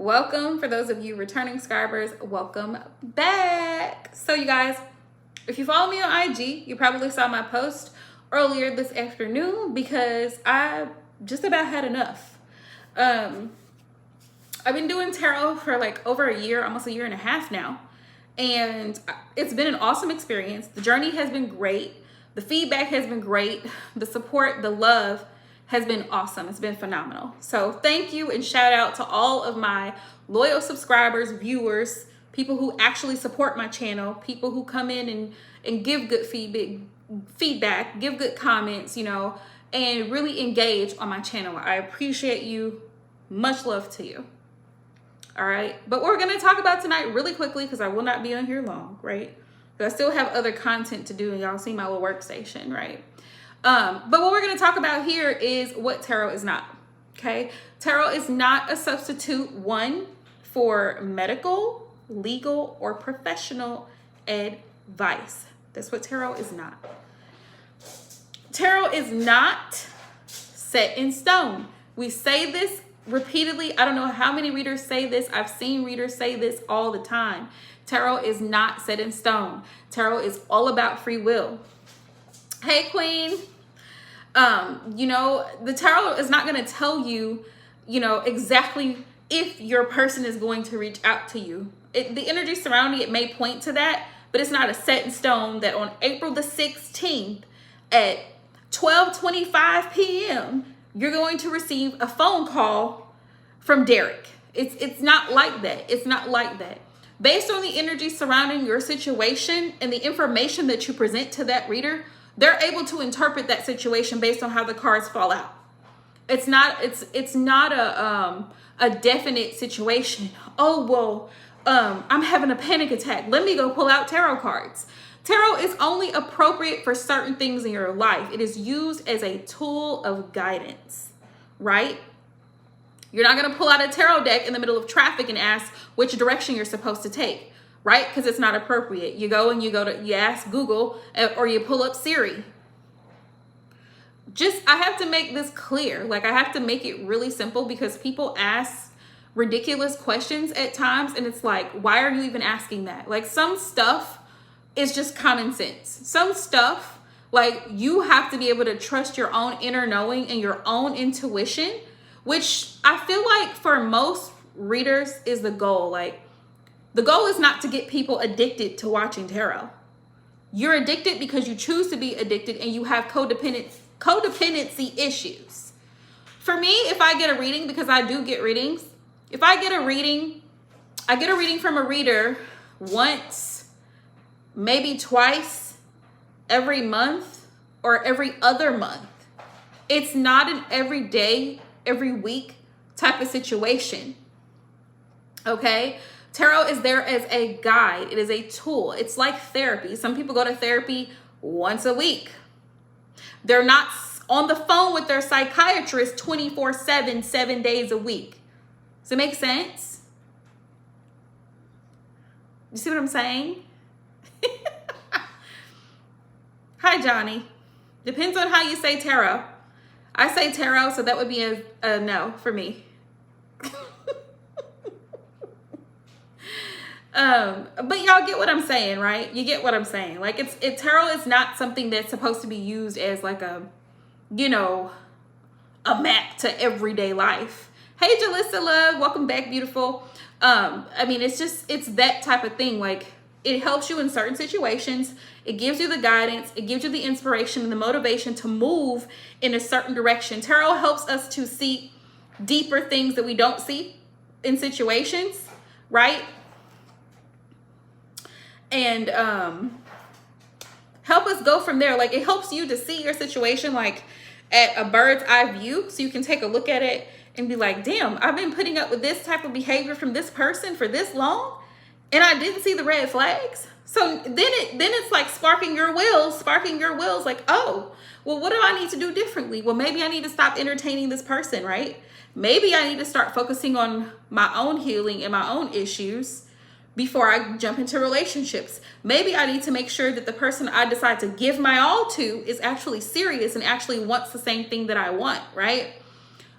Welcome. For those of you returning subscribers, welcome back. So you guys, if you follow me on IG, you probably saw my post earlier this afternoon because I just about had enough. I've been doing tarot for like over a year, almost a year and a half now. And it's been an awesome experience. The journey has been great. The feedback has been great. The support, the love has been awesome. It's been phenomenal. So thank you and shout out to all of my loyal subscribers, viewers, people who actually support my channel, people who come in and give good feedback, give good comments, you know, and really engage on my channel. I appreciate you. Much love to you. All right. But what we're going to talk about tonight really quickly, because I will not be on here long, right? Because I still have other content to do and y'all see my little workstation, right? But what we're going to talk about here is what tarot is not. Okay. Tarot is not a substitute, one, for medical, legal, or professional advice. That's what tarot is not. Tarot is not set in stone. We say this repeatedly. I don't know how many readers say this. I've seen readers say this all the time. Tarot is not set in stone. Tarot is all about free will. Hey, Queen. You know, the tarot is not going to tell you, you know, exactly if your person is going to reach out to you. The energy surrounding it may point to that, but it's not a set in stone that on April the 16th at 12:25 p.m., you're going to receive a phone call from Derek. It's not like that. It's not like that. Based on the energy surrounding your situation and the information that you present to that reader, they're able to interpret that situation based on how the cards fall out. It's not a definite situation. Oh, well, I'm having a panic attack. Let me go pull out tarot cards. Tarot is only appropriate for certain things in your life. It is used as a tool of guidance, right? You're not going to pull out a tarot deck in the middle of traffic and ask which direction you're supposed to take, right? Because it's not appropriate. You ask Google or you pull up Siri. I have to make this clear. Like, I have to make it really simple because people ask ridiculous questions at times. And it's like, why are you even asking that? Like, some stuff is just common sense. Some stuff, like, you have to be able to trust your own inner knowing and your own intuition, which I feel like for most readers is the goal. Like, the goal is not to get people addicted to watching tarot. You're addicted because you choose to be addicted and you have codependency issues. For me, if I get a reading, because I do get readings, if I get a reading, I get a reading from a reader once, maybe twice, every month or every other month. It's not an every day, every week type of situation. Okay? Tarot is there as a guide. It is a tool. It's like therapy. Some people go to therapy once a week. They're not on the phone with their psychiatrist 24/7, 7 days a week. Does it make sense? You see what I'm saying? Hi, Johnny. Depends on how you say tarot. I say tarot, so that would be a no for me. But y'all get what I'm saying, right? You get what I'm saying. Like, tarot is not something that's supposed to be used as like a, you know, a map to everyday life. Hey, Jalissa Love, welcome back, beautiful. I mean, it's that type of thing. Like, it helps you in certain situations. It gives you the guidance. It gives you the inspiration and the motivation to move in a certain direction. Tarot helps us to see deeper things that we don't see in situations, right? And help us go from there. Like, it helps you to see your situation like at a bird's eye view, so you can take a look at it and be like, damn, I've been putting up with this type of behavior from this person for this long and I didn't see the red flags. So then it's like sparking your wheels like, oh, well, what do I need to do differently? Well, maybe I need to stop entertaining this person, right? Maybe I need to start focusing on my own healing and my own issues before I jump into relationships. Maybe I need to make sure that the person I decide to give my all to is actually serious and actually wants the same thing that I want, right?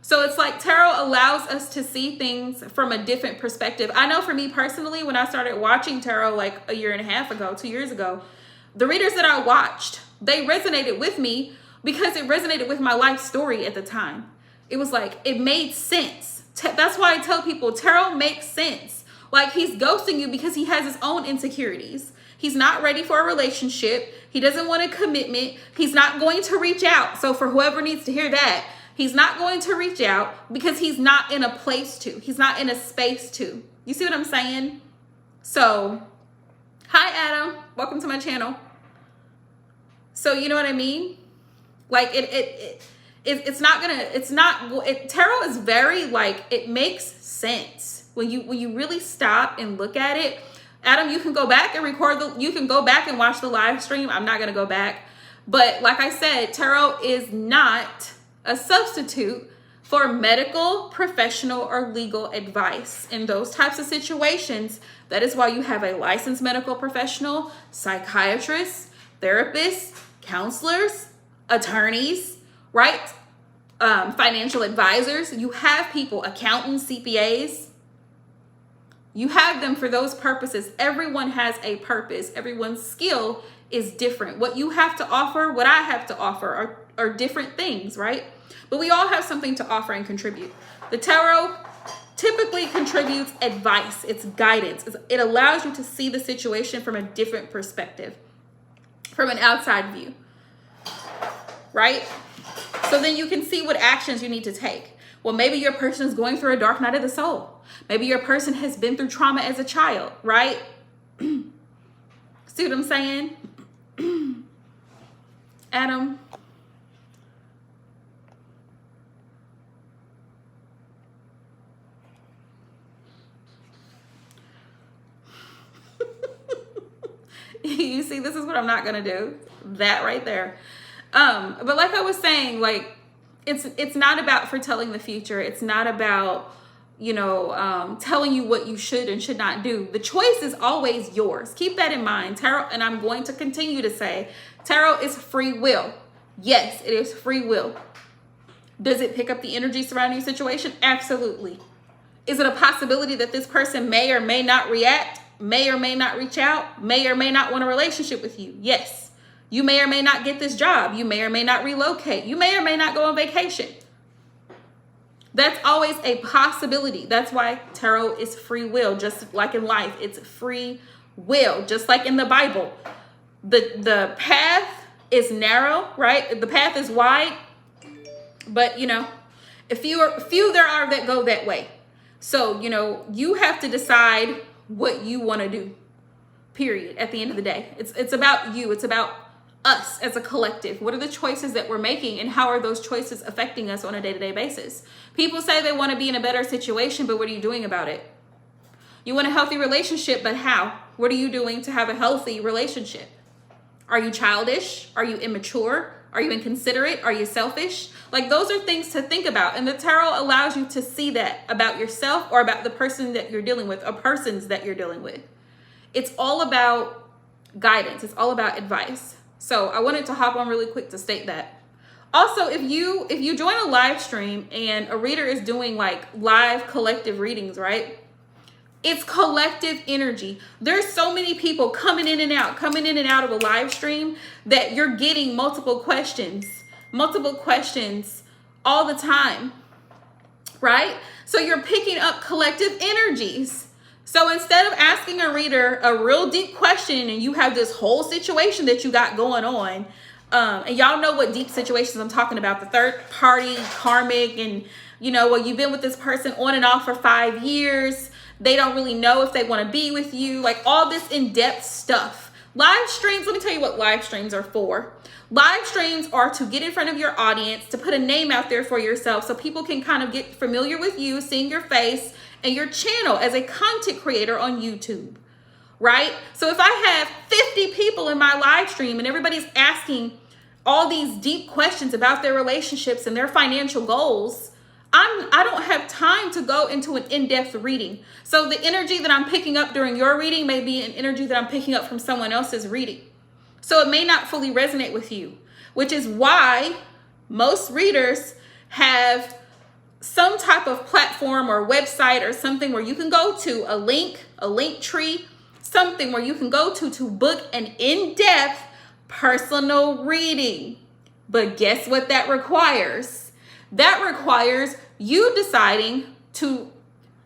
So it's like tarot allows us to see things from a different perspective. I know for me personally, when I started watching tarot like a year and a half ago, 2 years ago, the readers that I watched, they resonated with me because it resonated with my life story at the time. It was like, it made sense. That's why I tell people tarot makes sense. Like, he's ghosting you because he has his own insecurities. He's not ready for a relationship. He doesn't want a commitment. He's not going to reach out. So for whoever needs to hear that, he's not going to reach out because he's not in a place to. He's not in a space to. You see what I'm saying? So, hi Adam. Welcome to my channel. So you know what I mean? Like tarot is very like, it makes sense when you really stop and look at it. Adam, you can go back and you can go back and watch the live stream. I'm not going to go back. But like I said, tarot is not a substitute for medical, professional, or legal advice. In those types of situations, that is why you have a licensed medical professional, psychiatrists, therapists, counselors, attorneys, right? Financial advisors. You have people, accountants, CPAs. You have them for those purposes. Everyone has a purpose. Everyone's skill is different. What you have to offer, what I have to offer are different things, right? But we all have something to offer and contribute. The tarot typically contributes advice. It's guidance. It allows you to see the situation from a different perspective, from an outside view, right? So then you can see what actions you need to take. Well, maybe your person is going through a dark night of the soul. Maybe your person has been through trauma as a child, right? See what I'm saying? Adam. You see, this is what I'm not going to do. That right there. But like I was saying, like, it's not about foretelling the future. It's not about, telling you what you should and should not do. The choice is always yours. Keep that in mind. Tarot, and I'm going to continue to say, tarot is free will. Yes, it is free will. Does it pick up the energy surrounding your situation? Absolutely. Is it a possibility that this person may or may not react, may or may not reach out, may or may not want a relationship with you? Yes. You may or may not get this job. You may or may not relocate. You may or may not go on vacation. That's always a possibility. That's why tarot is free will. Just like in life, it's free will. Just like in the Bible, the path is narrow, right? The path is wide, but a few there are that go that way. So, you have to decide what you want to do, period. At the end of the day, it's about you. It's about us as a collective. What are the choices that we're making, and how are those choices affecting us on a day-to-day basis? People say they want to be in a better situation, but what are you doing about it? You want a healthy relationship, but how? What are you doing to have a healthy relationship? Are you childish? Are you immature? Are you inconsiderate? Are you selfish? Like, those are things to think about. And the tarot allows you to see that about yourself or about the person that you're dealing with, or persons that you're dealing with. It's all about guidance. It's all about advice. So I wanted to hop on really quick to state that. Also, if you join a live stream and a reader is doing like live collective readings, right? It's collective energy. There's so many people coming in and out of a live stream that you're getting multiple questions all the time, right? So you're picking up collective energies. So instead of asking a reader a real deep question and you have this whole situation that you got going on, and y'all know what deep situations I'm talking about, the third party, karmic, and you've been with this person on and off for 5 years. They don't really know if they want to be with you, like all this in-depth stuff. Live streams, let me tell you what live streams are for. Live streams are to get in front of your audience, to put a name out there for yourself so people can kind of get familiar with you, seeing your face and your channel as a content creator on YouTube, right? So if I have 50 people in my live stream and everybody's asking all these deep questions about their relationships and their financial goals, I don't have time to go into an in-depth reading. So the energy that I'm picking up during your reading may be an energy that I'm picking up from someone else's reading. So it may not fully resonate with you, which is why most readers have some type of platform or website or something where you can go to, a link tree, something where you can go to book an in-depth personal reading. But guess what that requires? That requires you deciding to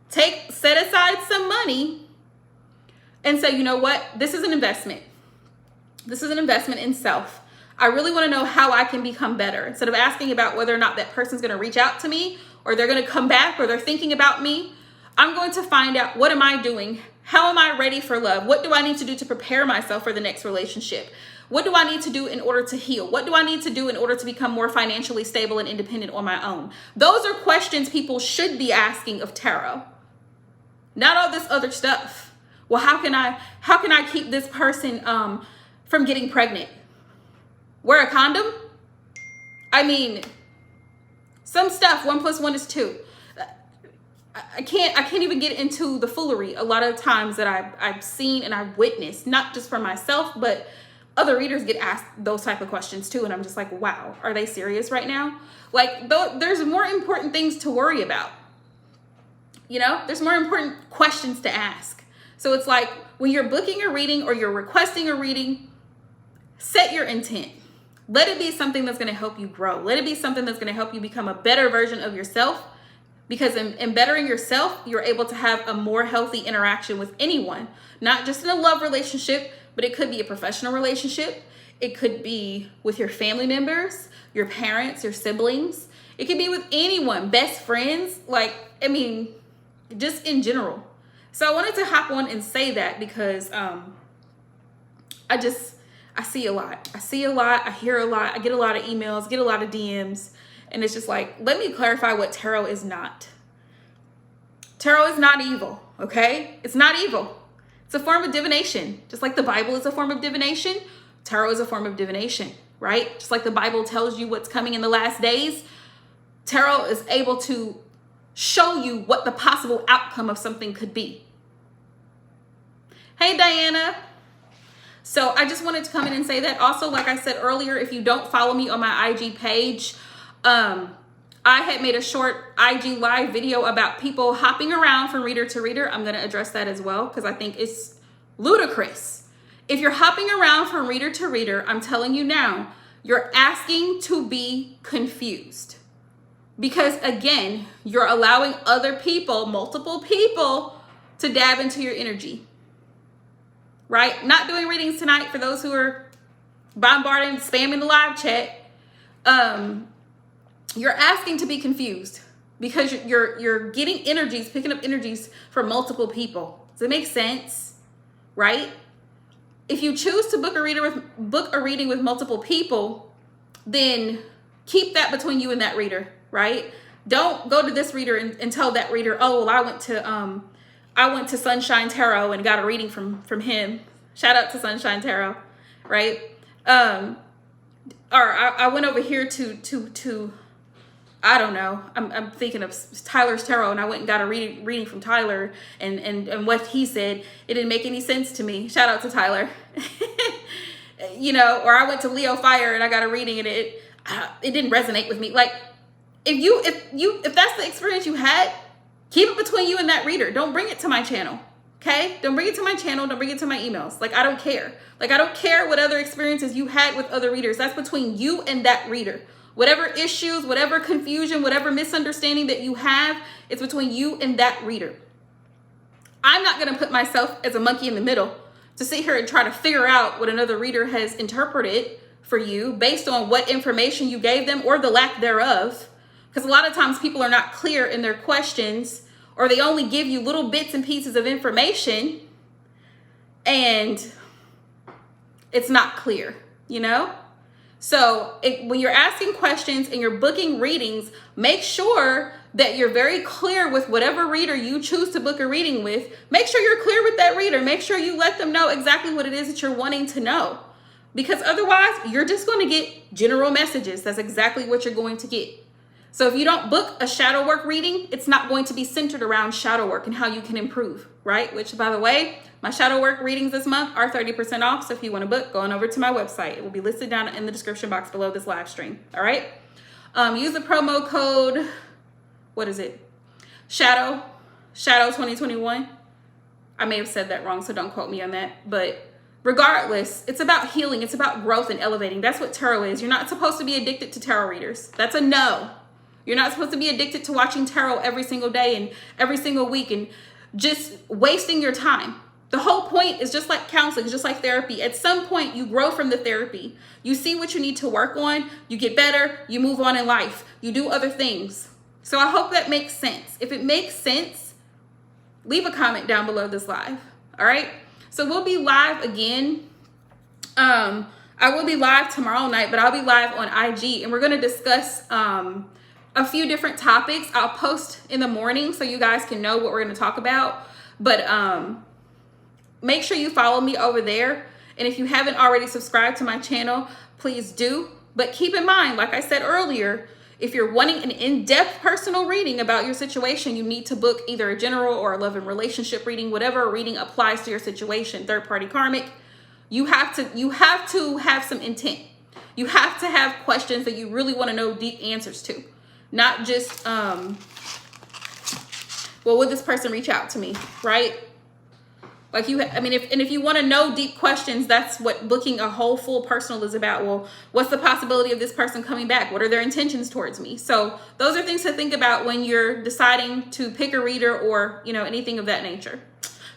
set aside some money and say, you know what? This is an investment. This is an investment in self. I really want to know how I can become better. Instead of asking about whether or not that person's going to reach out to me or they're going to come back or they're thinking about me, I'm going to find out, what am I doing? How am I ready for love? What do I need to do to prepare myself for the next relationship? What do I need to do in order to heal? What do I need to do in order to become more financially stable and independent on my own? Those are questions people should be asking of tarot. Not all this other stuff. Well, how can I keep this person from getting pregnant? Wear a condom? I mean, some stuff, 1 + 1 is 2. I can't even get into the foolery a lot of times that I've seen and I've witnessed, not just for myself, but other readers get asked those type of questions too. And I'm just like, wow, are they serious right now? Like, there's more important things to worry about. You know, there's more important questions to ask. So it's like, when you're booking a reading or you're requesting a reading, set your intent. Let it be something that's going to help you grow. Let it be something that's going to help you become a better version of yourself. Because in bettering yourself, you're able to have a more healthy interaction with anyone, not just in a love relationship, but it could be a professional relationship. It could be with your family members, your parents, your siblings. It could be with anyone, best friends, like, I mean, just in general. So I wanted to hop on and say that because I see a lot. I see a lot. I hear a lot. I get a lot of emails, get a lot of DMs. And it's just like, let me clarify what tarot is not. Tarot is not evil, okay? It's not evil. It's a form of divination. Just like the Bible is a form of divination, tarot is a form of divination, right? Just like the Bible tells you what's coming in the last days, tarot is able to show you what the possible outcome of something could be. Hey, Diana. So I just wanted to come in and say that. Also, like I said earlier, if you don't follow me on my IG page, I had made a short IG live video about people hopping around from reader to reader. I'm going to address that as well because I think it's ludicrous. If you're hopping around from reader to reader, I'm telling you now, you're asking to be confused. Because again, you're allowing other people, multiple people, to dab into your energy. Right? Not doing readings tonight for those who are bombarding, spamming the live chat. You're asking to be confused because you're getting energies, picking up energies from multiple people. Does it make sense? Right? If you choose to book a reading with multiple people, then keep that between you and that reader, right? Don't go to this reader and tell that reader, oh, well, I went to Sunshine Tarot and got a reading from him. Shout out to Sunshine Tarot, right? Or I went over here to I don't know. I'm thinking of Tyler's Tarot, and I went and got a reading from Tyler, and what he said, it didn't make any sense to me. Shout out to Tyler. You know, or I went to Leo Fire and I got a reading, and it didn't resonate with me. Like, if that's the experience you had, keep it between you and that reader. Don't bring it to my channel. Okay? Don't bring it to my channel. Don't bring it to my emails. Like, I don't care. Like, I don't care what other experiences you had with other readers. That's between you and that reader. Whatever issues, whatever confusion, whatever misunderstanding that you have, it's between you and that reader. I'm not going to put myself as a monkey in the middle to sit here and try to figure out what another reader has interpreted for you based on what information you gave them or the lack thereof. Because a lot of times people are not clear in their questions, or they only give you little bits and pieces of information and it's not clear, you know? So when you're asking questions and you're booking readings, make sure that you're very clear with whatever reader you choose to book a reading with. Make sure you're clear with that reader. Make sure you let them know exactly what it is that you're wanting to know. Because otherwise, you're just going to get general messages. That's exactly what you're going to get. So if you don't book a shadow work reading, it's not going to be centered around shadow work and how you can improve, right? Which, by the way, my shadow work readings this month are 30% off. So if you want to book, go on over to my website. It will be listed down in the description box below this live stream. All right. Use the promo code what is it? Shadow 2021. I may have said that wrong, so don't quote me on that. But regardless, it's about healing. It's about growth and elevating. That's what tarot is. You're not supposed to be addicted to tarot readers. That's a no. You're not supposed to be addicted to watching tarot every single day and every single week and just wasting your time. The whole point is just like counseling, just like therapy. At some point, you grow from the therapy. You see what you need to work on. You get better. You move on in life. You do other things. So I hope that makes sense. If it makes sense, leave a comment down below this live. All right. So we'll be live again. I will be live tomorrow night, but I'll be live on IG and we're going to discuss a few different topics. I'll post in the morning so you guys can know what we're going to talk about. But make sure you follow me over there. And if you haven't already subscribed to my channel, please do. But keep in mind, like I said earlier, if you're wanting an in-depth personal reading about your situation, you need to book either a general or a love and relationship reading, whatever reading applies to your situation, third-party karmic. You have to have some intent. You have to have questions that you really want to know deep answers to. Not just, well, would this person reach out to me, right? Like if you want to know deep questions, that's what booking a whole full personal is about. Well, what's the possibility of this person coming back? What are their intentions towards me? So those are things to think about when you're deciding to pick a reader or, anything of that nature.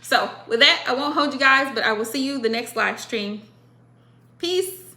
So with that, I won't hold you guys, but I will see you the next live stream. Peace.